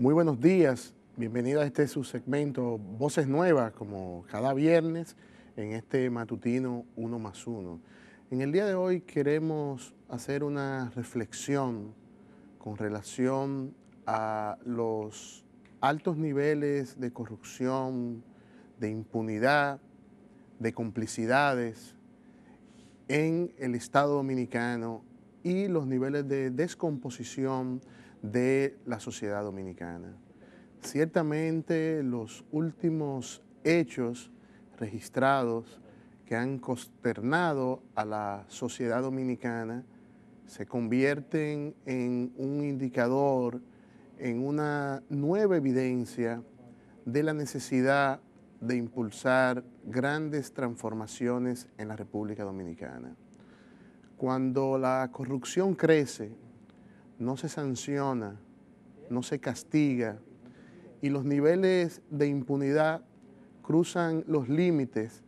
Muy buenos días, bienvenido a este su segmento Voces Nuevas, como cada viernes en este matutino 1+1. En el día de hoy queremos hacer una reflexión con relación a los altos niveles de corrupción, de impunidad, de complicidades en el Estado Dominicano y los niveles de descomposición de la sociedad dominicana. Ciertamente los últimos hechos registrados que han consternado a la sociedad dominicana se convierten en un indicador, en una nueva evidencia de la necesidad de impulsar grandes transformaciones en la República Dominicana. Cuando la corrupción crece, no se sanciona, no se castiga y los niveles de impunidad cruzan los límites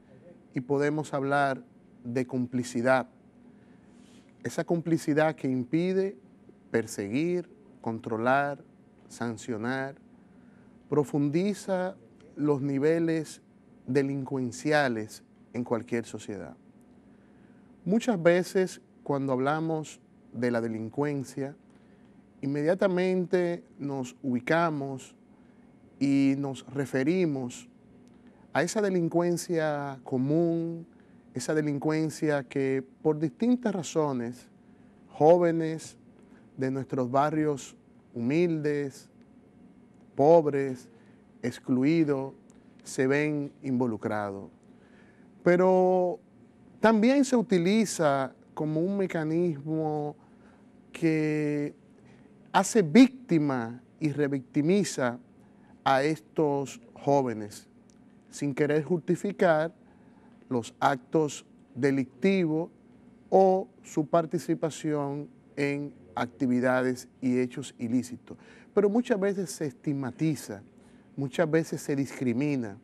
y podemos hablar de complicidad. Esa complicidad que impide perseguir, controlar, sancionar, profundiza los niveles delincuenciales en cualquier sociedad. Muchas veces cuando hablamos de la delincuencia, inmediatamente nos ubicamos y nos referimos a esa delincuencia común, esa delincuencia que por distintas razones, jóvenes de nuestros barrios humildes, pobres, excluidos, se ven involucrados. Pero también se utiliza como un mecanismo que hace víctima y revictimiza a estos jóvenes sin querer justificar los actos delictivos o su participación en actividades y hechos ilícitos. Pero muchas veces se estigmatiza, muchas veces se discrimina.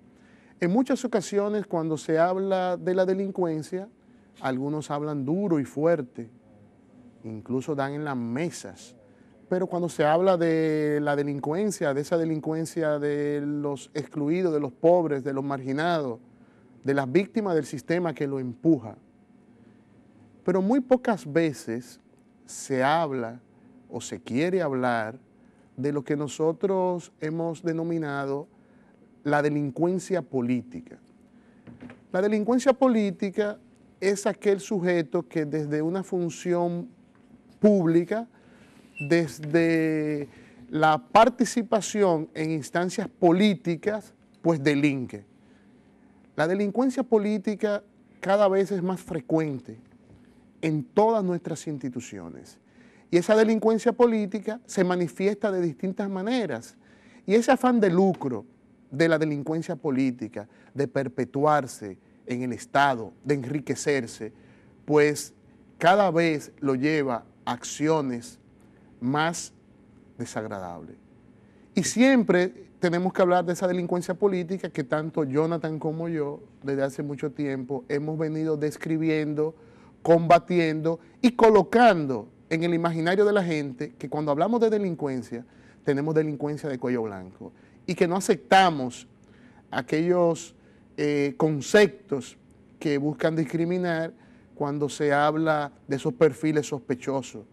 En muchas ocasiones cuando se habla de la delincuencia, algunos hablan duro y fuerte, incluso dan en las mesas. Pero cuando se habla de la delincuencia, de esa delincuencia de los excluidos, de los pobres, de los marginados, de las víctimas del sistema que lo empuja. Pero muy pocas veces se habla o se quiere hablar de lo que nosotros hemos denominado la delincuencia política. La delincuencia política es aquel sujeto que desde una función pública, desde la participación en instancias políticas, pues delinque. La delincuencia política cada vez es más frecuente en todas nuestras instituciones. Y esa delincuencia política se manifiesta de distintas maneras. Y ese afán de lucro de la delincuencia política, de perpetuarse en el Estado, de enriquecerse, pues cada vez lo lleva a acciones más desagradables. Y siempre tenemos que hablar de esa delincuencia política que tanto Jonathan como yo, desde hace mucho tiempo, hemos venido describiendo, combatiendo y colocando en el imaginario de la gente que cuando hablamos de delincuencia, tenemos delincuencia de cuello blanco y que no aceptamos aquellos conceptos que buscan discriminar cuando se habla de esos perfiles sospechosos.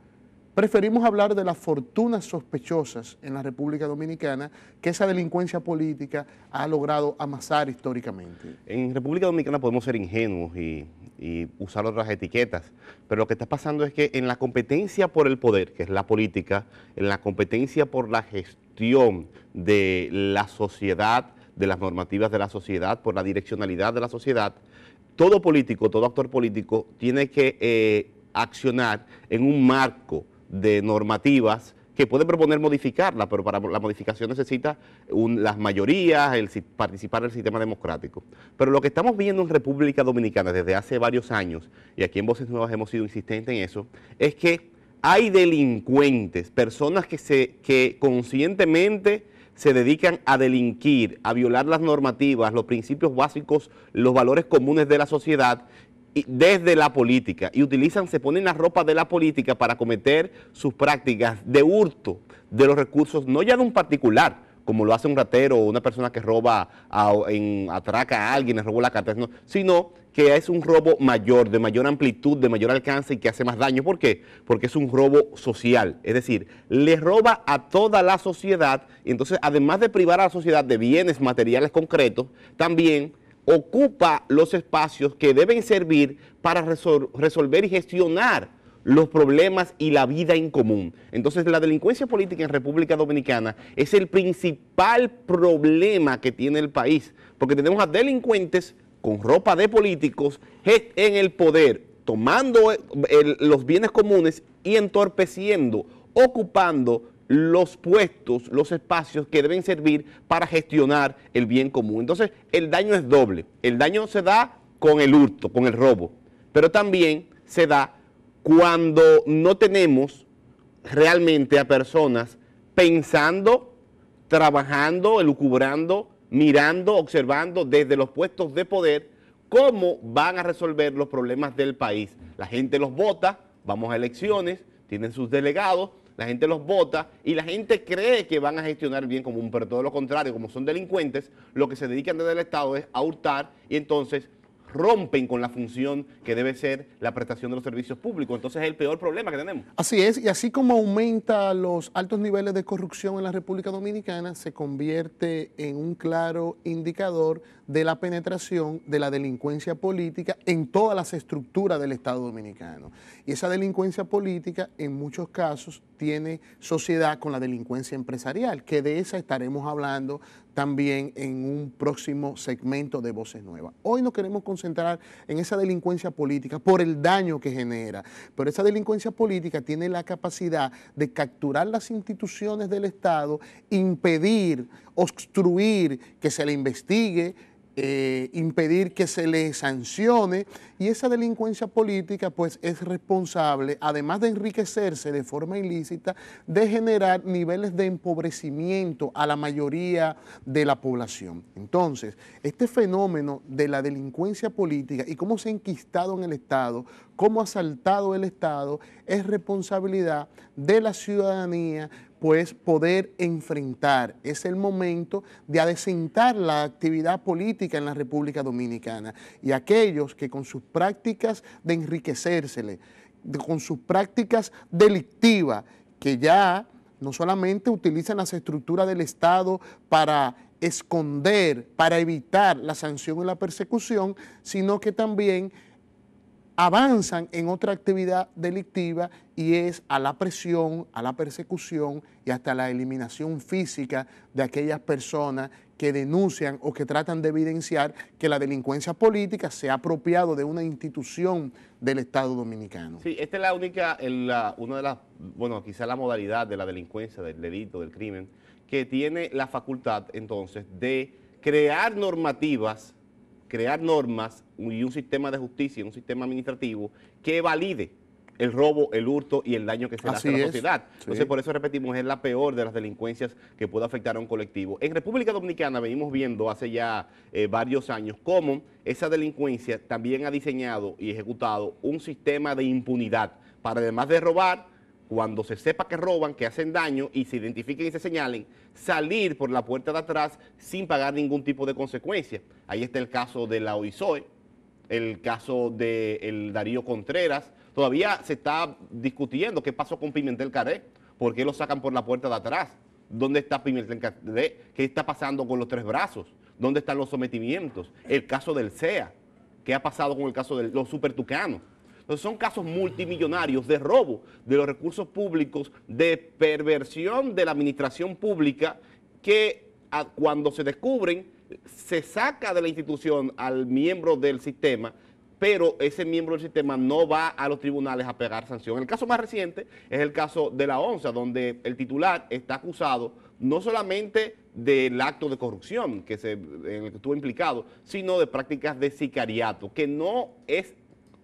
Preferimos hablar de las fortunas sospechosas en la República Dominicana que esa delincuencia política ha logrado amasar históricamente. En República Dominicana podemos ser ingenuos y usar otras etiquetas, pero lo que está pasando es que en la competencia por el poder, que es la política, en la competencia por la gestión de la sociedad, de las normativas de la sociedad, por la direccionalidad de la sociedad, todo político, todo actor político tiene que accionar en un marco de normativas que puede proponer modificarla, pero para la modificación necesita las mayorías, participar en el sistema democrático. Pero lo que estamos viendo en República Dominicana desde hace varios años, y aquí en Voces Nuevas hemos sido insistentes en eso, es que hay delincuentes, personas que conscientemente se dedican a delinquir, a violar las normativas, los principios básicos, los valores comunes de la sociedad, desde la política y se ponen la ropa de la política para cometer sus prácticas de hurto de los recursos, no ya de un particular, como lo hace un ratero o una persona que roba, atraca a alguien, le robó la cartera, no, sino que es un robo mayor, de mayor amplitud, de mayor alcance y que hace más daño. ¿Por qué? Porque es un robo social, es decir, le roba a toda la sociedad y entonces además de privar a la sociedad de bienes materiales concretos, también ocupa los espacios que deben servir para resolver y gestionar los problemas y la vida en común. Entonces, la delincuencia política en República Dominicana es el principal problema que tiene el país, porque tenemos a delincuentes con ropa de políticos en el poder, tomando los bienes comunes y entorpeciendo, ocupando los puestos, los espacios que deben servir para gestionar el bien común. Entonces, el daño es doble. El daño se da con el hurto, con el robo, pero también se da cuando no tenemos realmente a personas pensando, trabajando, elucubrando, mirando, observando desde los puestos de poder cómo van a resolver los problemas del país. La gente los vota, vamos a elecciones, tienen sus delegados, la gente los vota y la gente cree que van a gestionar el bien común, pero todo lo contrario, como son delincuentes, lo que se dedican desde el Estado es a hurtar y entonces rompen con la función que debe ser la prestación de los servicios públicos. Entonces es el peor problema que tenemos. Así es, y así como aumenta los altos niveles de corrupción en la República Dominicana, se convierte en un claro indicador de la penetración de la delincuencia política en todas las estructuras del Estado dominicano. Y esa delincuencia política en muchos casos tiene sociedad con la delincuencia empresarial, que de esa estaremos hablando también en un próximo segmento de Voces Nuevas. Hoy nos queremos concentrar en esa delincuencia política por el daño que genera, pero esa delincuencia política tiene la capacidad de capturar las instituciones del Estado, impedir, obstruir que se le investigue, impedir que se le sancione, y esa delincuencia política pues es responsable, además de enriquecerse de forma ilícita, de generar niveles de empobrecimiento a la mayoría de la población. Entonces, este fenómeno de la delincuencia política y cómo se ha enquistado en el Estado, cómo ha asaltado el Estado, es responsabilidad de la ciudadanía, pues poder enfrentar. Es el momento de adecentar la actividad política en la República Dominicana y aquellos que con sus prácticas de enriquecérsele, con sus prácticas delictivas, que ya no solamente utilizan las estructuras del Estado para esconder, para evitar la sanción y la persecución, sino que también avanzan en otra actividad delictiva y es a la presión, a la persecución y hasta la eliminación física de aquellas personas que denuncian o que tratan de evidenciar que la delincuencia política se ha apropiado de una institución del Estado Dominicano. Sí, esta es la única, una de las, bueno, quizá la modalidad de la delincuencia, del delito, del crimen, que tiene la facultad entonces de crear normativas, crear normas y un sistema de justicia, un sistema administrativo que valide el robo, el hurto y el daño que se le hace a la sociedad. Entonces, por eso repetimos, es la peor de las delincuencias que puede afectar a un colectivo. En República Dominicana venimos viendo hace ya varios años cómo esa delincuencia también ha diseñado y ejecutado un sistema de impunidad para, además de robar, cuando se sepa que roban, que hacen daño y se identifiquen y se señalen, salir por la puerta de atrás sin pagar ningún tipo de consecuencia. Ahí está el caso de la OISOE, el caso de Darío Contreras. Todavía se está discutiendo qué pasó con Pimentel Caré, por qué lo sacan por la puerta de atrás, dónde está Pimentel Caré, qué está pasando con los Tres Brazos, dónde están los sometimientos, el caso del CEA, qué ha pasado con el caso de los supertucanos. Entonces son casos multimillonarios de robo de los recursos públicos, de perversión de la administración pública que cuando se descubren se saca de la institución al miembro del sistema, pero ese miembro del sistema no va a los tribunales a pegar sanción. El caso más reciente es el caso de la ONSA, donde el titular está acusado no solamente del acto de corrupción en el que estuvo implicado, sino de prácticas de sicariato, que no es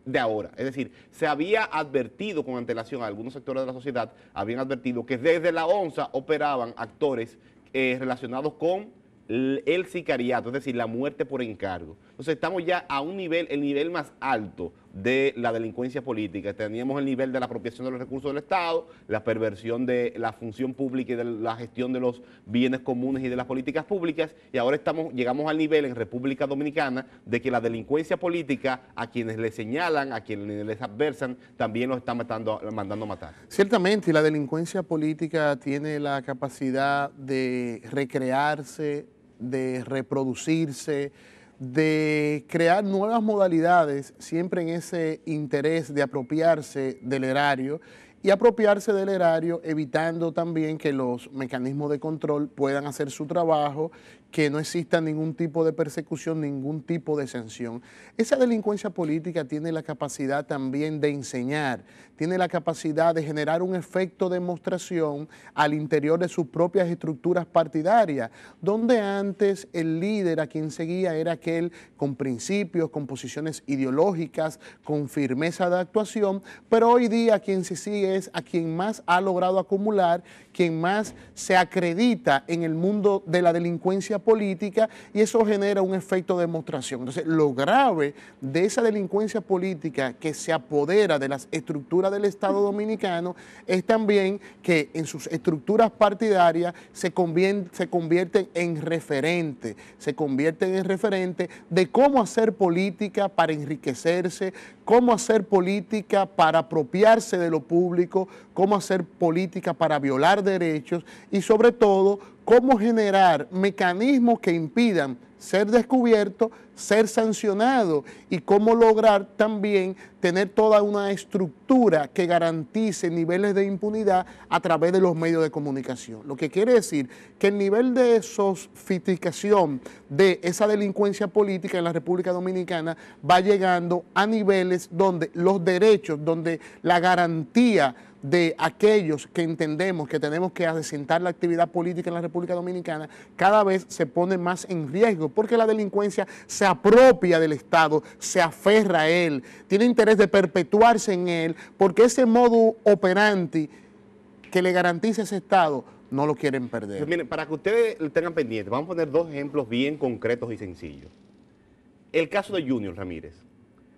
de ahora. Es decir, se había advertido con antelación, a algunos sectores de la sociedad habían advertido que desde la ONSA operaban actores relacionados con el sicariato, es decir, la muerte por encargo. Entonces estamos ya a un nivel, el nivel más alto de la delincuencia política. Teníamos el nivel de la apropiación de los recursos del Estado, la perversión de la función pública y de la gestión de los bienes comunes y de las políticas públicas, y ahora llegamos al nivel en República Dominicana de que la delincuencia política, a quienes le señalan, a quienes les adversan, también los están mandando a matar. Ciertamente, la delincuencia política tiene la capacidad de recrearse, de reproducirse, de crear nuevas modalidades, siempre en ese interés de apropiarse del erario, y apropiarse del erario evitando también que los mecanismos de control puedan hacer su trabajo, que no exista ningún tipo de persecución, ningún tipo de sanción. Esa delincuencia política tiene la capacidad también de enseñar, tiene la capacidad de generar un efecto de demostración al interior de sus propias estructuras partidarias, donde antes el líder a quien seguía era aquel con principios, con posiciones ideológicas, con firmeza de actuación, pero hoy día quien se sigue es a quien más ha logrado acumular, quien más se acredita en el mundo de la delincuencia política, y eso genera un efecto de demostración. Entonces, lo grave de esa delincuencia política que se apodera de las estructuras del Estado Dominicano es también que en sus estructuras partidarias se convierten en referentes, de cómo hacer política para enriquecerse, cómo hacer política para apropiarse de lo público, cómo hacer política para violar derechos y sobre todo cómo generar mecanismos que impidan ser descubierto, ser sancionado y cómo lograr también tener toda una estructura que garantice niveles de impunidad a través de los medios de comunicación. Lo que quiere decir que el nivel de sofisticación de esa delincuencia política en la República Dominicana va llegando a niveles donde los derechos, donde la garantía de aquellos que entendemos que tenemos que adecentar la actividad política en la República Dominicana, cada vez se pone más en riesgo, porque la delincuencia se apropia del Estado, se aferra a él, tiene interés de perpetuarse en él, porque ese modo operandi que le garantiza ese Estado no lo quieren perder. Pues miren, para que ustedes lo tengan pendiente, vamos a poner dos ejemplos bien concretos y sencillos. El caso de Junior Ramírez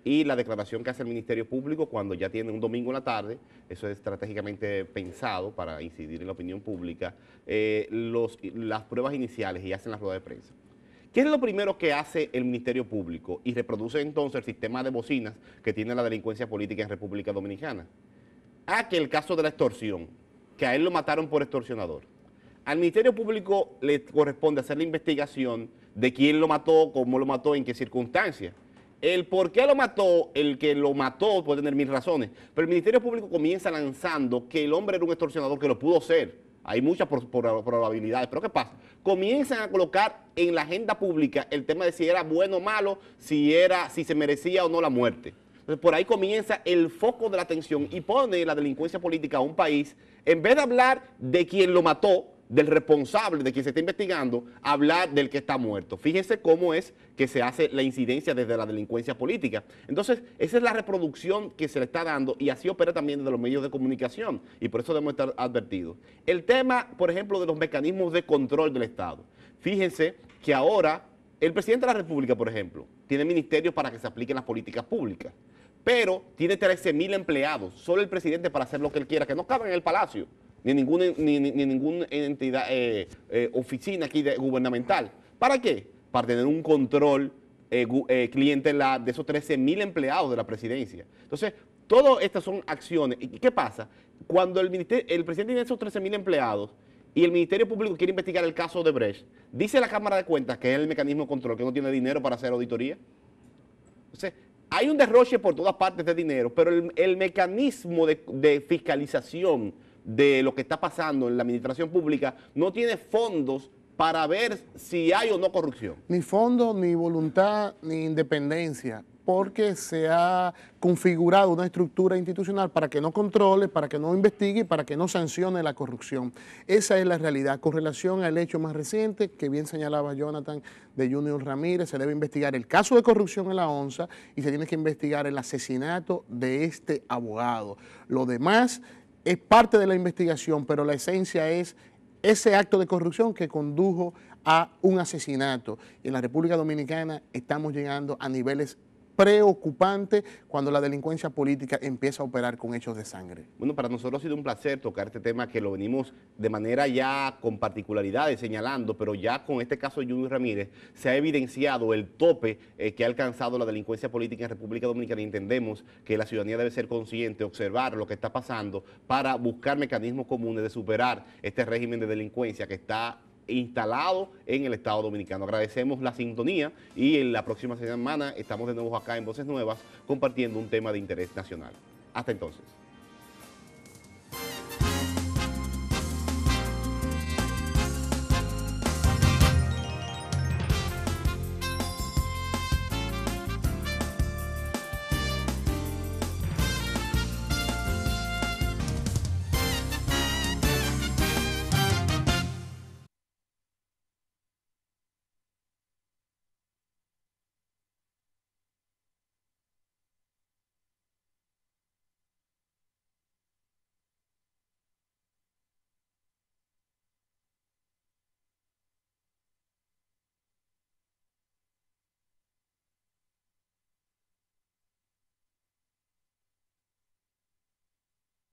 y la declaración que hace el Ministerio Público cuando ya tiene un domingo en la tarde, eso es estratégicamente pensado para incidir en la opinión pública, las pruebas iniciales y hacen la rueda de prensa. ¿Qué es lo primero que hace el Ministerio Público? Y reproduce entonces el sistema de bocinas que tiene la delincuencia política en República Dominicana. Que el caso de la extorsión, que a él lo mataron por extorsionador. Al Ministerio Público le corresponde hacer la investigación de quién lo mató, cómo lo mató, en qué circunstancias. El por qué lo mató, el que lo mató puede tener 1000 razones, pero el Ministerio Público comienza lanzando que el hombre era un extorsionador, que lo pudo ser. Hay muchas probabilidades, pero ¿qué pasa? Comienzan a colocar en la agenda pública el tema de si era bueno o malo, si se merecía o no la muerte. Entonces, por ahí comienza el foco de la atención y pone la delincuencia política a un país, en vez de hablar de quien lo mató, del responsable, de quien se está investigando, hablar del que está muerto. Fíjense cómo es que se hace la incidencia desde la delincuencia política. Entonces, esa es la reproducción que se le está dando y así opera también desde los medios de comunicación y por eso debemos estar advertidos. El tema, por ejemplo, de los mecanismos de control del Estado. Fíjense que ahora el presidente de la República, por ejemplo, tiene ministerios para que se apliquen las políticas públicas, pero tiene 13.000 empleados, solo el presidente para hacer lo que él quiera, que no caben en el Palacio, ni ninguna entidad, oficina aquí gubernamental. ¿Para qué? Para tener un control clientelar de esos 13.000 empleados de la presidencia. Entonces, todas estas son acciones. ¿Y qué pasa? Cuando el presidente tiene esos 13.000 empleados y el Ministerio Público quiere investigar el caso de Brecht, dice la Cámara de Cuentas, que es el mecanismo de control, que no tiene dinero para hacer auditoría. Entonces, hay un derroche por todas partes de dinero, pero el mecanismo de fiscalización de lo que está pasando en la administración pública no tiene fondos para ver si hay o no corrupción. Ni fondos, ni voluntad, ni independencia, porque se ha configurado una estructura institucional para que no controle, para que no investigue y para que no sancione la corrupción. Esa es la realidad. Con relación al hecho más reciente, que bien señalaba Jonathan, de Junior Ramírez, se debe investigar el caso de corrupción en la ONSA y se tiene que investigar el asesinato de este abogado. Lo demás es parte de la investigación, pero la esencia es ese acto de corrupción que condujo a un asesinato. Y en la República Dominicana estamos llegando a niveles preocupantes cuando la delincuencia política empieza a operar con hechos de sangre. Bueno, para nosotros ha sido un placer tocar este tema que lo venimos de manera ya con particularidades señalando, pero ya con este caso de Junior Ramírez se ha evidenciado el tope que ha alcanzado la delincuencia política en República Dominicana y entendemos que la ciudadanía debe ser consciente, observar lo que está pasando para buscar mecanismos comunes de superar este régimen de delincuencia que está instalado en el Estado Dominicano. Agradecemos la sintonía y en la próxima semana estamos de nuevo acá en Voces Nuevas compartiendo un tema de interés nacional. Hasta entonces.